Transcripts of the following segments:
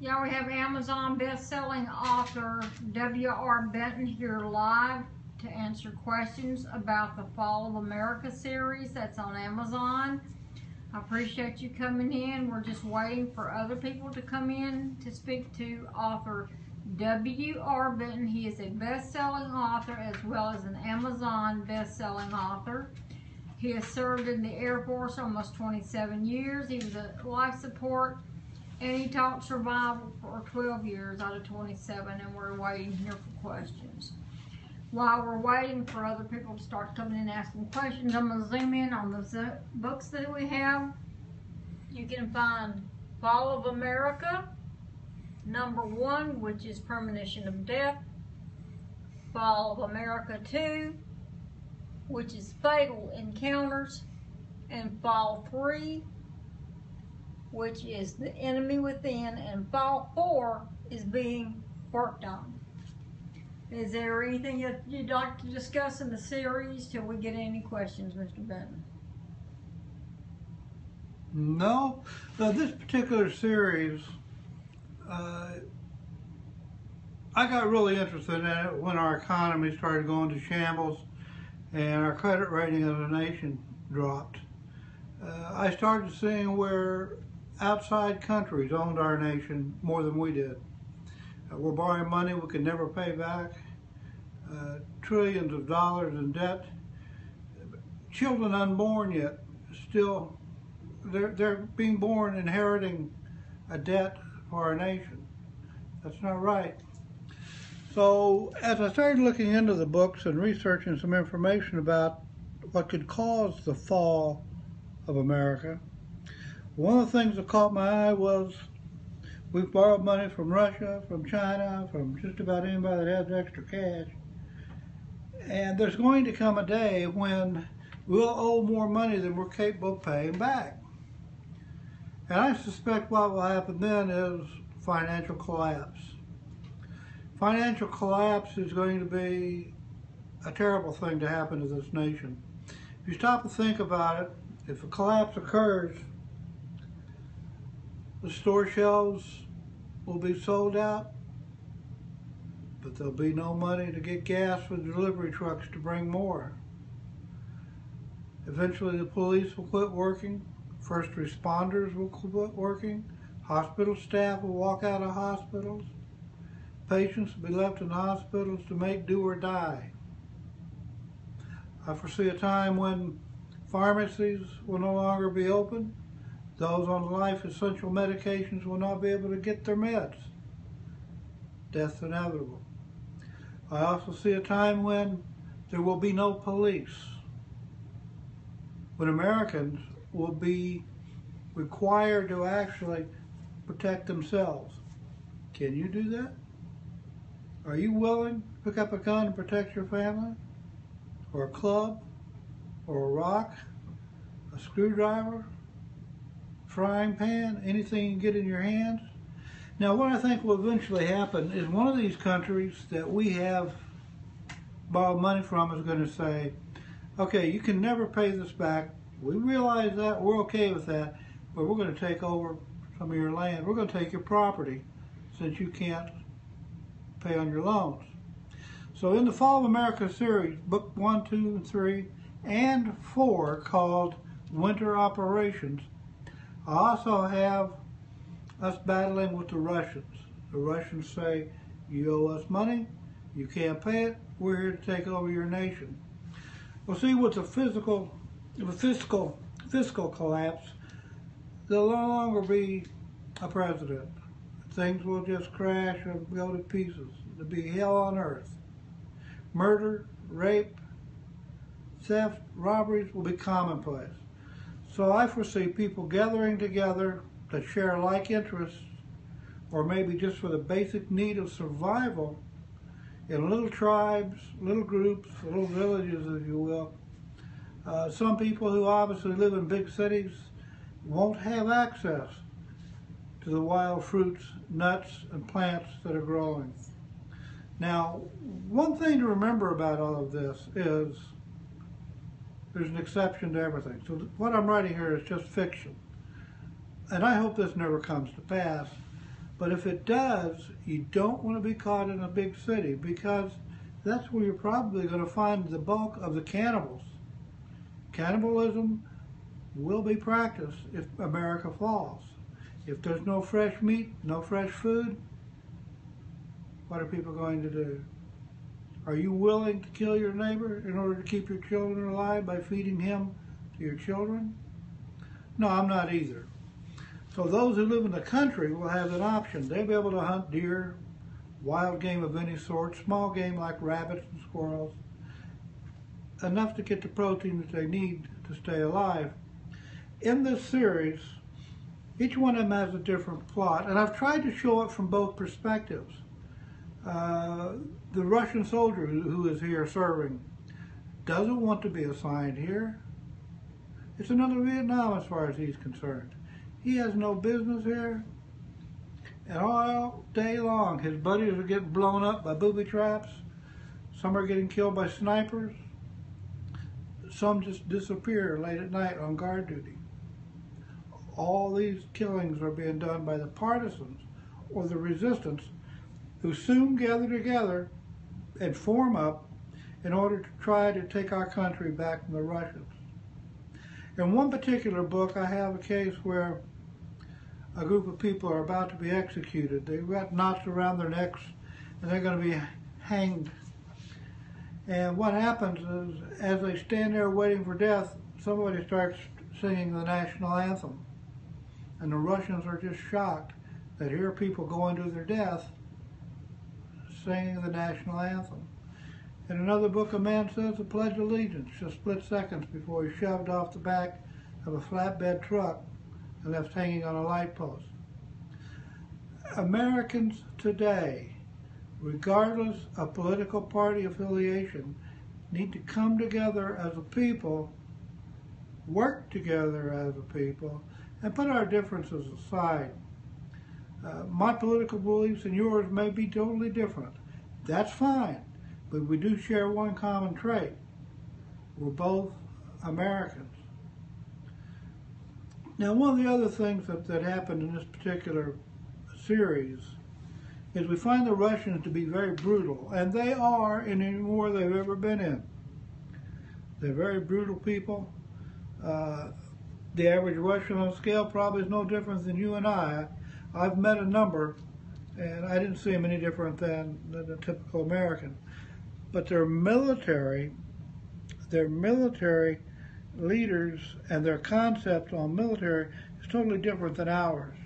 Yeah, we have Amazon best-selling author W.R. Benton here live to answer questions about the Fall of America series that's on Amazon. I appreciate you coming in. We're just waiting for other people to come in to speak to author W.R. Benton. He is a best-selling author as well as an Amazon best-selling author. He has served in the Air Force almost 27 years. He was a life support and he taught survival for 12 years out of 27, and we're waiting here for questions. While we're waiting for other people to start coming in and asking questions, I'm going to zoom in on the books that we have. You can find Fall of America, #1, which is Premonition of Death. Fall of America 2, which is Fatal Encounters. And Fall 3, which is The Enemy Within, and Fall 4 is being worked on. Is there anything that you'd like to discuss in the series till we get any questions, Mr. Benton? No. This particular series, I got really interested in it when our economy started going to shambles and our credit rating as a nation dropped. I started seeing where outside countries owned our nation more than we did. We're borrowing money we could never pay back, trillions of dollars in debt. Children unborn yet, still, they're being born inheriting a debt for our nation. That's not right. So as I started looking into the books and researching some information about what could cause the fall of America, one of the things that caught my eye was we've borrowed money from Russia, from China, from just about anybody that has extra cash. And there's going to come a day when we'll owe more money than we're capable of paying back. And I suspect what will happen then is financial collapse. Financial collapse is going to be a terrible thing to happen to this nation. If you stop and think about it, if a collapse occurs, the store shelves will be sold out, but there'll be no money to get gas for the delivery trucks to bring more. Eventually the police will quit working, first responders will quit working, hospital staff will walk out of hospitals, patients will be left in hospitals to make do or die. I foresee a time when pharmacies will no longer be open. Those on life essential medications will not be able to get their meds. Death's inevitable. I also see a time when there will be no police, when Americans will be required to actually protect themselves. Can you do that? Are you willing to pick up a gun and protect your family? Or a club? Or a rock? A screwdriver? Frying pan? Anything you can get in your hands? Now what I think will eventually happen is one of these countries that we have borrowed money from is going to say, okay, you can never pay this back. We realize that, we're okay with that, but we're going to take over some of your land. We're going to take your property since you can't pay on your loans. So in the Fall of America series, book 1, 2, and 3, and 4, called Winter Operations, I also have us battling with the Russians. The Russians say, you owe us money, you can't pay it, we're here to take over your nation. Well, see, with the fiscal collapse, there'll no longer be a president. Things will just crash and go to pieces. There'll be hell on earth. Murder, rape, theft, robberies will be commonplace. So I foresee people gathering together that share like interests, or maybe just for the basic need of survival, in little tribes, little groups, little villages, if you will. Some people who obviously live in big cities won't have access to the wild fruits, nuts, and plants that are growing. Now, one thing to remember about all of this is there's an exception to everything. So what I'm writing here is just fiction. And I hope this never comes to pass. But if it does, you don't want to be caught in a big city, because that's where you're probably going to find the bulk of the cannibals. Cannibalism will be practiced if America falls. If there's no fresh meat, no fresh food, what are people going to do? Are you willing to kill your neighbor in order to keep your children alive by feeding him to your children? No, I'm not either. So those who live in the country will have an option. They'll be able to hunt deer, wild game of any sort, small game like rabbits and squirrels, enough to get the protein that they need to stay alive. In this series, each one of them has a different plot, and I've tried to show it from both perspectives. The Russian soldier who is here serving doesn't want to be assigned here. It's another Vietnam as far as he's concerned. He has no business here. And all day long, his buddies are getting blown up by booby traps. Some are getting killed by snipers. Some just disappear late at night on guard duty. All these killings are being done by the partisans or the resistance, who soon gather together and form up in order to try to take our country back from the Russians. In one particular book, I have a case where a group of people are about to be executed. They've got knots around their necks and they're going to be hanged. And what happens is, as they stand there waiting for death, somebody starts singing the national anthem. And the Russians are just shocked that here are people going to their death singing the national anthem. In another book, a man says the Pledge of Allegiance just split seconds before he shoved off the back of a flatbed truck and left hanging on a light post. Americans today, regardless of political party affiliation, need to come together as a people, work together as a people, and put our differences aside. My political beliefs and yours may be totally different. That's fine, but we do share one common trait. We're both Americans. Now, one of the other things that happened in this particular series is we find the Russians to be very brutal, and they are in any war they've ever been in. They're very brutal people. The average Russian on scale probably is no different than you and I. I've met a number, and I didn't see them any different than a typical American. But their military leaders and their concept on military is totally different than ours.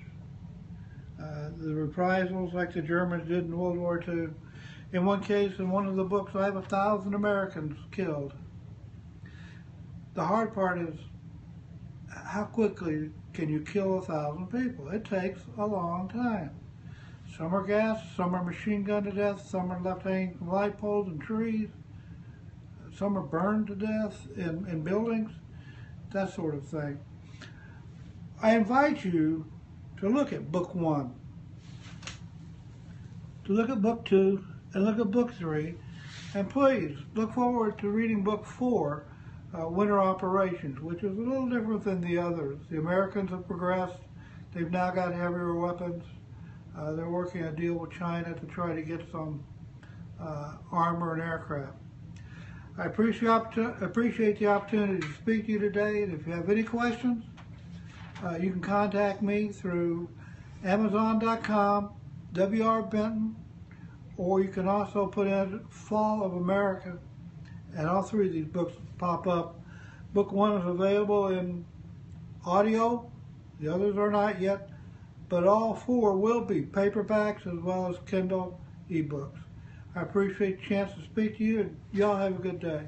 The reprisals like the Germans did in World War II. In one case, in one of the books, I have 1,000 Americans killed. The hard part is, how quickly can you kill 1,000 people? It takes a long time. Some are gassed, some are machine gunned to death, some are left hanging from light poles and trees, some are burned to death in buildings, that sort of thing. I invite you to look at book 1, to look at book 2, and look at book 3, and please look forward to reading book 4, Winter Operations, which is a little different than the others. The Americans have progressed. They've now got heavier weapons. They're working a deal with China to try to get some armor and aircraft. I appreciate the opportunity to speak to you today, and if you have any questions, you can contact me through Amazon.com, W.R. Benton, or you can also put in Fall of America, and all three of these books pop up. Book 1 is available in audio, the others are not yet, but all 4 will be paperbacks as well as Kindle ebooks. I appreciate the chance to speak to you, and y'all have a good day.